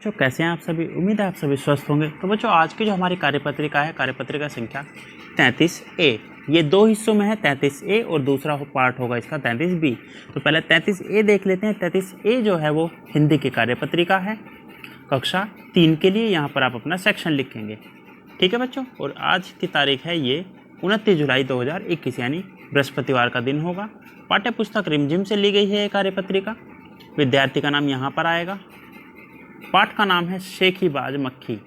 बच्चों कैसे हैं आप सभी। उम्मीद है आप सभी स्वस्थ होंगे। तो बच्चों आज की जो हमारी कार्यपत्रिका है, कार्यपत्रिका संख्या 33A, ये दो हिस्सों में है, 33A और दूसरा पार्ट होगा इसका 33B। तो पहले 33A देख लेते हैं। 33A जो है वो हिंदी की कार्यपत्रिका है, कक्षा 3 के लिए। यहाँ पर आप अपना सेक्शन लिखेंगे, ठीक है बच्चों। और आज की तारीख है ये 29 जुलाई 2021, यानी बृहस्पतिवार का दिन होगा। पाठ्य पुस्तक रिमझिम से ली गई है ये कार्यपत्रिका। विद्यार्थी का नाम यहाँ पर आएगा। पाठ का नाम है शेखीबाज मक्खी।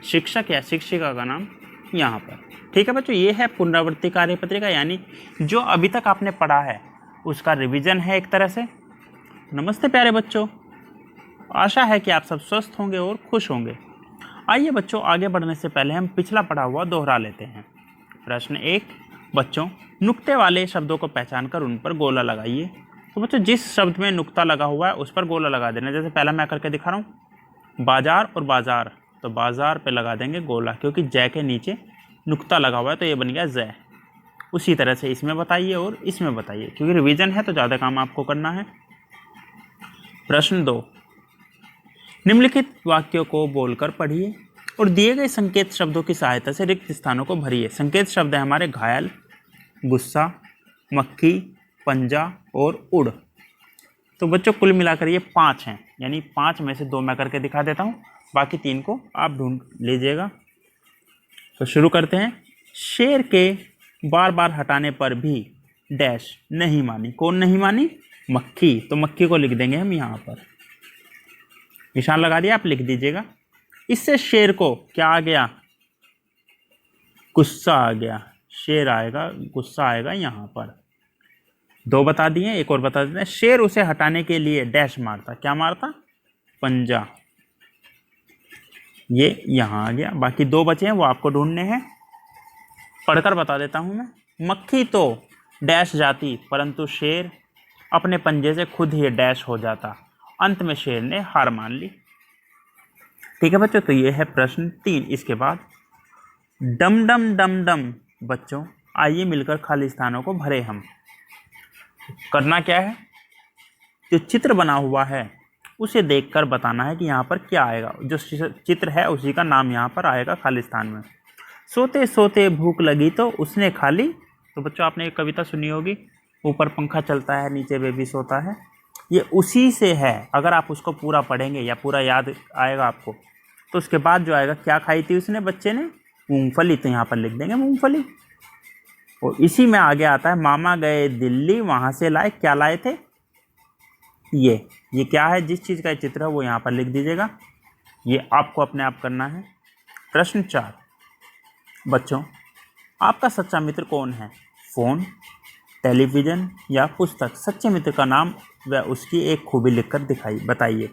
शिक्षक या शिक्षिका का नाम यहाँ पर, ठीक है बच्चों। ये है पुनरावृत्ति कार्यपत्रिका, यानी जो अभी तक आपने पढ़ा है उसका रिवीजन है एक तरह से। नमस्ते प्यारे बच्चों, आशा है कि आप सब स्वस्थ होंगे और खुश होंगे। आइए बच्चों, आगे बढ़ने से पहले हम पिछला पढ़ा हुआ दोहरा लेते हैं। प्रश्न 1, बच्चों नुक्ते वाले शब्दों को पहचान कर उन पर गोला लगाइए। तो बच्चों जिस शब्द में नुक्ता लगा हुआ है उस पर गोला लगा देना। जैसे पहला मैं करके दिखा रहा हूँ, बाजार और बाजार, तो बाजार पे लगा देंगे गोला, क्योंकि जय के नीचे नुक्ता लगा हुआ है तो ये बन गया जय। उसी तरह से इसमें बताइए और इसमें बताइए, क्योंकि रिवीजन है तो ज़्यादा काम आपको करना है। प्रश्न 2, निम्नलिखित वाक्यों को बोलकर पढ़िए और दिए गए संकेत शब्दों की सहायता से रिक्त स्थानों को भरिए। संकेत शब्द है हमारे घायल, गुस्सा, मक्खी, पंजा और उड़। तो बच्चों कुल मिलाकर ये 5 हैं, यानी 5 में से 2 मैं करके दिखा देता हूँ, बाकी 3 को आप ढूंढ लीजिएगा। तो शुरू करते हैं। शेर के बार बार हटाने पर भी डैश नहीं मानी। कौन नहीं मानी? मक्खी। तो मक्खी को लिख देंगे हम यहाँ पर, निशान लगा दिया, आप लिख दीजिएगा। इससे शेर को क्या आ गया? गुस्सा आ गया। शेर आएगा, गुस्सा आएगा यहाँ पर। 2 बता दिए, एक और बता देते हैं। शेर उसे हटाने के लिए डैश मारता। क्या मारता? पंजा। ये यहाँ आ गया। बाकी 2 बचे हैं, वो आपको ढूंढने हैं। पढ़कर बता देता हूँ मैं। मक्खी तो डैश जाती, परंतु शेर अपने पंजे से खुद ही डैश हो जाता। अंत में शेर ने हार मान ली। ठीक है बच्चों, तो ये है प्रश्न 3। इसके बाद डम डम डम डम। बच्चों आइए मिलकर खाली स्थानों को भरे हम। करना क्या है? जो चित्र बना हुआ है उसे देखकर बताना है कि यहाँ पर क्या आएगा। जो चित्र है उसी का नाम यहाँ पर आएगा खाली स्थान में। सोते सोते भूख लगी तो उसने खा ली। तो बच्चों आपने एक कविता सुनी होगी, ऊपर पंखा चलता है नीचे बेबी सोता है। ये उसी से है। अगर आप उसको पूरा पढ़ेंगे या पूरा याद आएगा आपको, तो उसके बाद जो आएगा, क्या खाई थी उसने बच्चे ने? मूंगफली। तो यहाँ पर लिख देंगे मूंगफली। और इसी में आगे आता है, मामा गए दिल्ली वहाँ से लाए। क्या लाए थे? ये क्या है? जिस चीज़ का चित्र है वो यहाँ पर लिख दीजिएगा। ये आपको अपने आप करना है। प्रश्न 4, बच्चों आपका सच्चा मित्र कौन है? फ़ोन, टेलीविज़न या पुस्तक? सच्चे मित्र का नाम व उसकी एक खूबी लिखकर बताइए।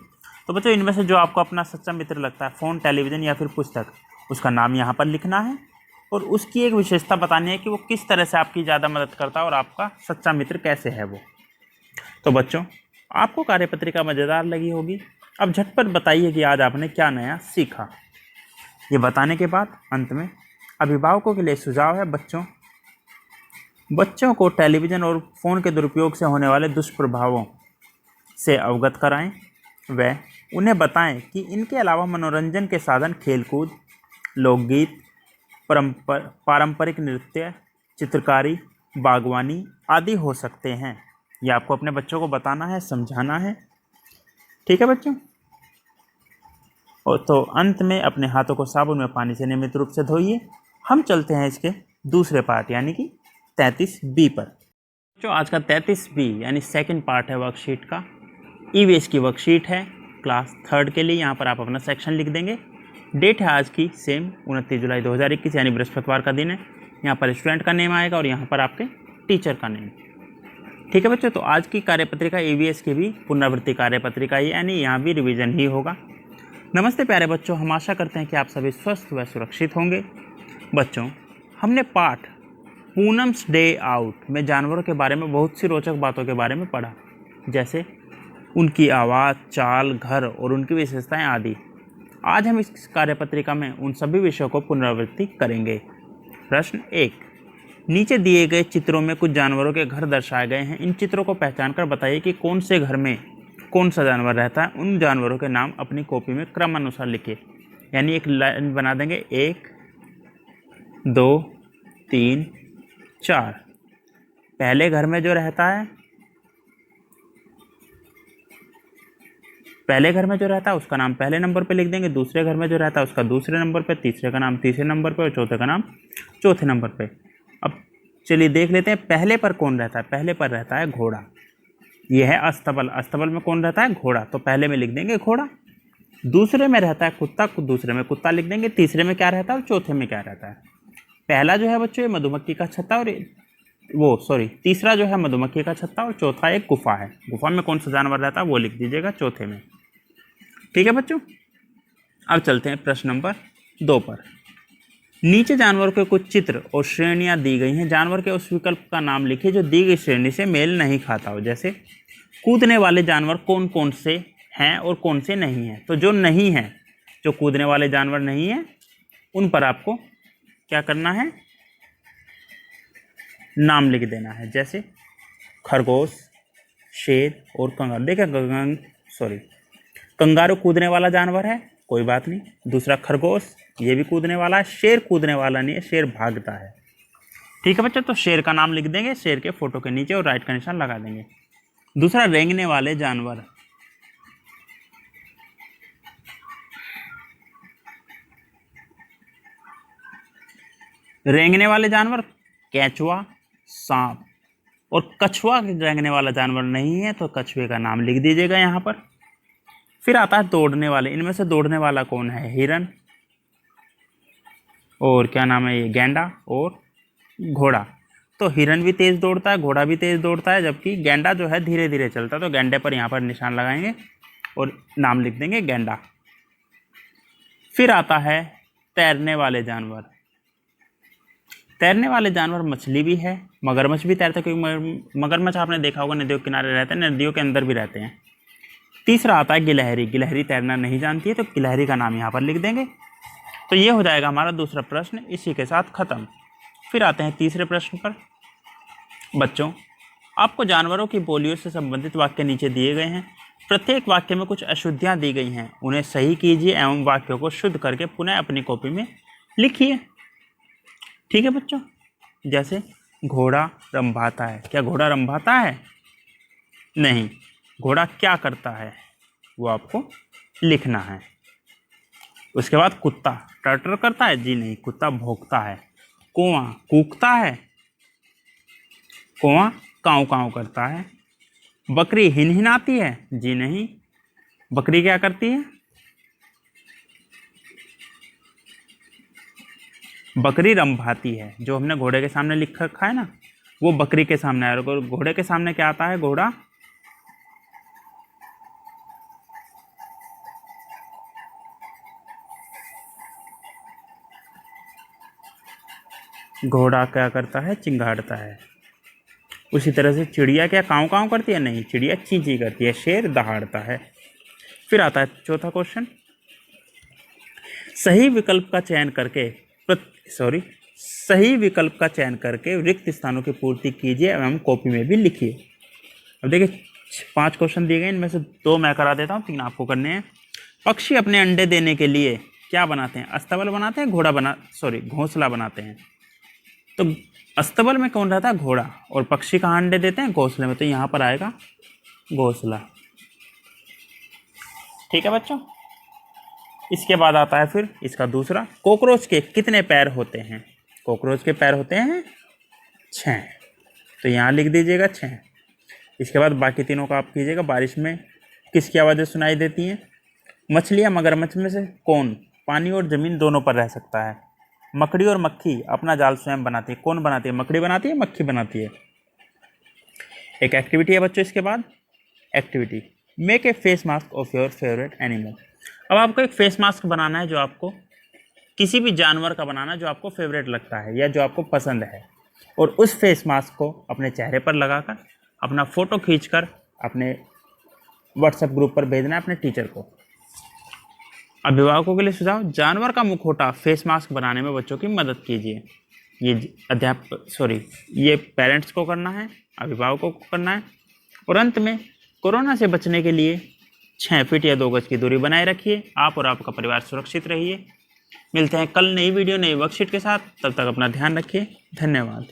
तो बच्चों इनमें से जो आपको अपना सच्चा मित्र लगता है, फ़ोन, टेलीविज़न या फिर पुस्तक, उसका नाम यहाँ पर लिखना है और उसकी एक विशेषता बतानी है कि वो किस तरह से आपकी ज़्यादा मदद करता है और आपका सच्चा मित्र कैसे है वो। तो बच्चों आपको कार्यपत्रिका मज़ेदार लगी होगी। अब झटपट बताइए कि आज आपने क्या नया सीखा। ये बताने के बाद अंत में अभिभावकों के लिए सुझाव है। बच्चों को टेलीविज़न और फ़ोन के दुरुपयोग से होने वाले दुष्प्रभावों से अवगत कराएं व उन्हें बताएं कि इनके अलावा मनोरंजन के साधन खेलकूद, लोकगीत, पारंपरिक नृत्य, चित्रकारी, बागवानी आदि हो सकते हैं। ये आपको अपने बच्चों को बताना है, समझाना है। ठीक है बच्चों। और तो अंत में अपने हाथों को साबुन में पानी से नियमित रूप से धोइए। हम चलते हैं इसके दूसरे पार्ट यानी कि 33B पर। जो आज का 33B यानी सेकंड पार्ट है वर्कशीट का। ईवीएस की वर्कशीट है क्लास 3 के लिए। यहाँ पर आप अपना सेक्शन लिख देंगे। डेट है आज की सेम 29 जुलाई 2021, यानी बृहस्पतिवार का दिन है। यहाँ पर स्टूडेंट का नेम आएगा और यहाँ पर आपके टीचर का नेम। ठीक है बच्चों, तो आज की कार्यपत्रिका ईवीएस की भी पुनरावृत्ति कार्यपत्रिका ही, यानी यहाँ भी रिवीजन ही होगा। नमस्ते प्यारे बच्चों, हम आशा करते हैं कि आप सभी स्वस्थ व सुरक्षित होंगे। बच्चों हमने पाठ पूनम्स डे आउट में जानवरों के बारे में बहुत सी रोचक बातों के बारे में पढ़ा, जैसे उनकी आवाज़, चाल, घर और उनकी विशेषताएं आदि। आज हम इस कार्यपत्रिका में उन सभी विषयों को पुनरावृत्ति करेंगे। प्रश्न 1, नीचे दिए गए चित्रों में कुछ जानवरों के घर दर्शाए गए हैं। इन चित्रों को पहचान कर बताइए कि कौन से घर में कौन सा जानवर रहता है, उन जानवरों के नाम अपनी कॉपी में क्रमानुसार लिखिए। यानी एक लाइन बना देंगे, 1 2 3 4। पहले घर में जो रहता है, पहले घर में जो रहता है उसका नाम पहले नंबर पे लिख देंगे, दूसरे घर में जो रहता है उसका दूसरे नंबर पे, तीसरे का नाम तीसरे नंबर पे और चौथे का नाम चौथे नंबर पे। अब चलिए देख लेते हैं पहले पर कौन रहता है। पहले पर रहता है घोड़ा, यह है अस्तबल। अस्तबल में कौन रहता है, घोड़ा, तो पहले में लिख देंगे घोड़ा। दूसरे में रहता है कुत्ता, दूसरे में कुत्ता लिख देंगे। तीसरे में क्या रहता है और चौथे में क्या रहता है। पहला जो है बच्चों ये मधुमक्खी का छत्ता, और तीसरा जो है मधुमक्खी का छत्ता और चौथा एक गुफा है। गुफा में कौन सा जानवर रहता है वो लिख दीजिएगा चौथे में। ठीक है बच्चों, अब चलते हैं प्रश्न नंबर 2 पर। नीचे जानवर के कुछ चित्र और श्रेणियां दी गई हैं। जानवर के उस विकल्प का नाम लिखिए जो दी गई श्रेणी से मेल नहीं खाता हो। जैसे कूदने वाले जानवर कौन कौन से हैं और कौन से नहीं हैं। तो जो नहीं है, जो कूदने वाले जानवर नहीं हैं, उन पर आपको क्या करना है, नाम लिख देना है। जैसे खरगोश, शेर और कंगारू। देखिए कंगारू कूदने वाला जानवर है, कोई बात नहीं। दूसरा खरगोश, ये भी कूदने वाला है। शेर कूदने वाला नहीं है, शेर भागता है। ठीक है बच्चों, तो शेर का नाम लिख देंगे शेर के फोटो के नीचे और राइट का निशान लगा देंगे। दूसरा रेंगने वाले जानवर, रेंगने वाले जानवर केंचुआ, सांप और कछुआ। रेंगने वाला जानवर नहीं है तो कछुए का नाम लिख दीजिएगा यहाँ पर। फिर आता है दौड़ने वाले। इनमें से दौड़ने वाला कौन है, हिरन और क्या नाम है ये, गैंडा और घोड़ा। तो हिरन भी तेज दौड़ता है, घोड़ा भी तेज दौड़ता है, जबकि गैंडा जो है धीरे धीरे चलता है। तो गैंडे पर यहाँ पर निशान लगाएंगे और नाम लिख देंगे गैंडा। फिर आता है तैरने वाले जानवर। तैरने वाले जानवर मछली भी है, मगरमच्छ भी तैरता है, क्योंकि मगरमच्छ आपने देखा होगा नदियों के किनारे रहते हैं, नदियों के अंदर भी रहते हैं। तीसरा आता है गिलहरी। गिलहरी तैरना नहीं जानती है तो गिलहरी का नाम यहाँ पर लिख देंगे। तो ये हो जाएगा हमारा दूसरा प्रश्न, इसी के साथ खत्म। फिर आते हैं तीसरे प्रश्न पर। बच्चों, आपको जानवरों की बोलियों से संबंधित वाक्य नीचे दिए गए हैं। प्रत्येक वाक्य में कुछ अशुद्धियाँ दी गई हैं, उन्हें सही कीजिए एवं वाक्यों को शुद्ध करके पुनः अपनी कॉपी में लिखिए। ठीक है बच्चों, जैसे घोड़ा रंभाता है। क्या घोड़ा रंभाता है? नहीं। घोड़ा क्या करता है वो आपको लिखना है। उसके बाद कुत्ता टर्टर करता है? जी नहीं, कुत्ता भौंकता है। कौवा कूकता है? कौवा काँव काँव करता है। बकरी हिनहिनाती है? जी नहीं। बकरी क्या करती है? बकरी रंभाती है। जो हमने घोड़े के सामने लिख रखा है ना, वो बकरी के सामने है। और घोड़े के सामने क्या आता है? घोड़ा घोड़ा क्या करता है? चिंगाड़ता है। उसी तरह से चिड़िया क्या काँव काँव करती है? नहीं, चिड़िया ची ची करती है। शेर दहाड़ता है। फिर आता है चौथा क्वेश्चन। सही विकल्प का चयन करके रिक्त स्थानों की पूर्ति कीजिए एवं कॉपी में भी लिखिए। अब देखिए 5 क्वेश्चन दिए गए, इनमें से 2 मैं करा देता हूँ, 3 आपको करने हैं। पक्षी अपने अंडे देने के लिए क्या बनाते हैं? अस्तबल बनाते हैं, घोंसला बनाते हैं। तो अस्तबल में कौन रहता है? घोड़ा। और पक्षी कहाँ अंडे देते हैं? घोंसले में। तो यहाँ पर आएगा घोंसला। ठीक है बच्चों, इसके बाद आता है फिर इसका दूसरा। कॉकरोच के कितने पैर होते हैं? कॉकरोच के पैर होते हैं 6। तो यहाँ लिख दीजिएगा 6। इसके बाद बाकी तीनों का आप कीजिएगा। बारिश में किसकी आवाज़ें सुनाई देती हैं? मछलियाँ मगरमच्छ में से कौन पानी और ज़मीन दोनों पर रह सकता है? मकड़ी और मक्खी अपना जाल स्वयं बनाती है। कौन बनाती है? मकड़ी बनाती है, मक्खी बनाती है। एक एक्टिविटी है बच्चों इसके बाद। Activity make a face mask of your favourite animal. अब आपको एक फेस मास्क बनाना है जो आपको किसी भी जानवर का बनाना है जो आपको फेवरेट लगता है या जो आपको पसंद है, और उस फेस मास्क को अपने चेहरे पर लगाकर अपना फ़ोटो खींचकर अपने व्हाट्सएप ग्रुप पर भेजना है अपने टीचर को। अभिभावकों के लिए सुझाव, जानवर का मुखौटा फेस मास्क बनाने में बच्चों की मदद कीजिए। ये पेरेंट्स को करना है, अभिभावकों को करना है। और अंत में कोरोना से बचने के लिए 6 फीट या 2 गज की दूरी बनाए रखिए। आप और आपका परिवार सुरक्षित रहिए। मिलते हैं कल नई वीडियो नई वर्कशीट के साथ। तब तक अपना ध्यान रखिए। धन्यवाद।